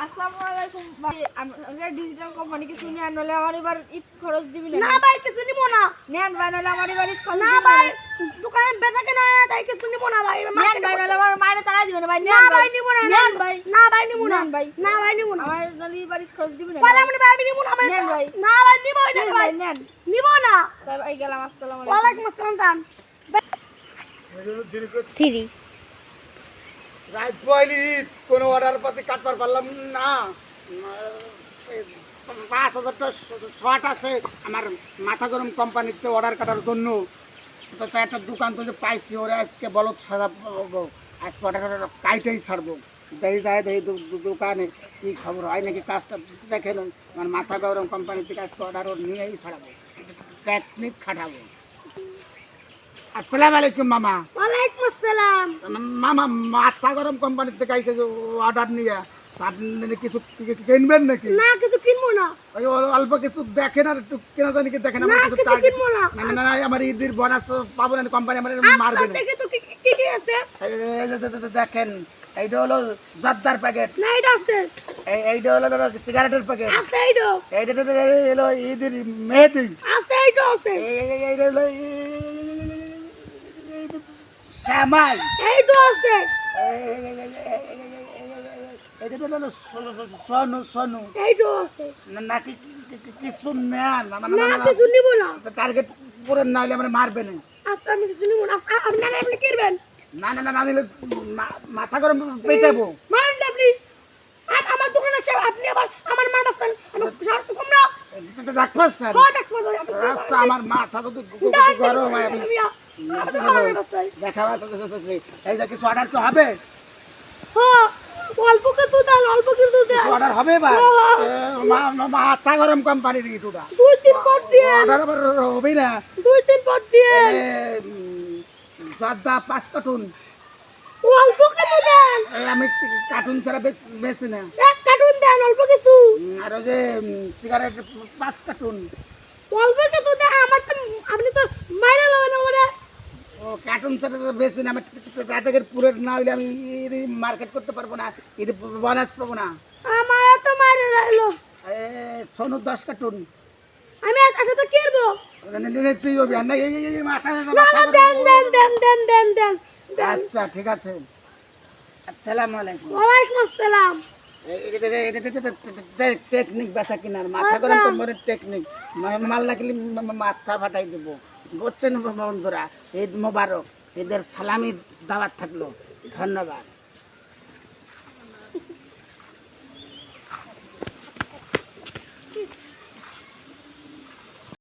আসসালামু আলাইকুম ভাই, আমরা ডিজিটাল কোম্পানি কিছু নিয়ে নলে আমার এবার ঈদ খরচ দিবি না ভাই কিছু নিব না। নেন ভাই, নলে আমার এবার ঈদ খরচ না দিবি ভাই দোকানে বেচা কেনা তাই কিছু নিব না ভাই। নেন ভাই, নলে আমার মায়ের তারা দিবেন ভাই। না ভাই নিব না। নেন ভাই, না ভাই নিব না নেন ভাই, না ভাই নিব না। আমার নলে এবার ঈদ খরচ দিবি না বলে আমি ভাই নিব না। নেন ভাই। না ভাই নিব না Please ভাই ভাই, নেন নিব না। তাই ভাই গেলাম। আসসালামু আলাইকুম। ওয়ালাইকুম আসসালাম দান। থ্রি রাত পয়লি কোনো অর্ডার পাতি কাটবার পারলাম না। 5,000টা শর্ট আছে আমার মাথা গরম কোম্পানিতে অর্ডার কাটার জন্য। তো তাই একটা দোকান তো যে পাইছি, ওরা আজকে বলত সাজাবো, আজকে অর্ডার কাইটেই ছাড়বো। দেখি যায় দেখি দোকানে কী খবর হয় নাকি, কাজটা দেখে নেন। আমার মাথা গরম কোম্পানি থেকে আজকে অর্ডার নিয়েই ছাড়াবো, টেকনিক খাটাবো। আসসালামু আলাইকুম মামা। ওয়ালাইকুম আসসালাম। মামা মাথা গরম কোম্পানি থেকে আইসে যে অর্ডার নিয়ে, আপনি কিছু কিনবেন নাকি? না কিছু কিনবো না। ওই অল্প কিছু দেখেন আর একটু কেনা জানি কি দেখেন। না আমার কিছু কিছু টার্গেট কিনবো না। না না, আমার ঈদের বোনাস পাবো না, কোম্পানি আমার মারবে আপনার না। দেখে তো কি কি কি আছে? এই যে দেখেন, এইটা হলো জর্দার প্যাকেট, না এটা আছে এইটা হলো সিগারেটের প্যাকেট, আছে এইটা এইটা হলো ঈদের মেহেদি, আছে এইটা আছে এইটা হলো শ্যামাই, এইটা আছে সোনু সোনু এইটা আছে। নাকি কিছু নেন না কিছু নিব না। টার্গেট পুরো না হলে আমরা মারবে না। আচ্ছা আমি কিছু নিব না। আপনি না আপনি কিনবেন না না না না নিলে মাথা গরম পেটাবো। মারেন না আপনি। আমার দোকানে এসে আপনি আবার আমার মারতেছেন। আমার স্বার্থ কম না। ডাক্তার স্যার, হয় দেখবো আচ্ছা আমার মাথা তো গরম হয়, আমি দেখা আছে। এই যে কিছু অর্ডার তো হবে, অল্প কিন্তু দেন, অল্প কিন্তু দেন। অর্ডার হবে এবার। মাথা গরম কোম্পানির ইটুটা 2-3 পদ দিয়ে অর্ডার আবার হবে না। 2-3 পদ দিয়ে জর্দা 5 কার্টুন, অল্প কিন্তু দেন। আমি কার্টুন ছাড়া বেশি না। এক কার্টুন দেন অল্প কিছু। আর ওই যে সিগারেট 5 কার্টুন, অল্প কিছু দেন। আমার তো আপনি তো মাইরা লবেন আমারে। ও কার্টুন ছাড়া বেশি না। আমি টার্গেট পুরো না হইলে আমি মার্কেট করতে পারবো না, ঈদ বোনাস পাবো না। আমার তো মাইরা লাইলো। সোনু 10 কার্টুন আমি একটা তো কিনবো। তুই হবি আর না এই মাথা। না না দেন দেন দেন দেন দেন দেন। আচ্ছা ঠিক আছে। আসসালামু আলাইকুম। ওয়ালাইকুম আসসালাম। টেকনিক বেচা কিনার, মাথা গরম কোম্পানির টেকনিক। মাল লাগলে মাথা ফাটাই দেবো, বুঝছেন বন্ধুরা। ঈদ মোবারক, ঈদের সালামি দাওয়াত থাকলো। ধন্যবাদ।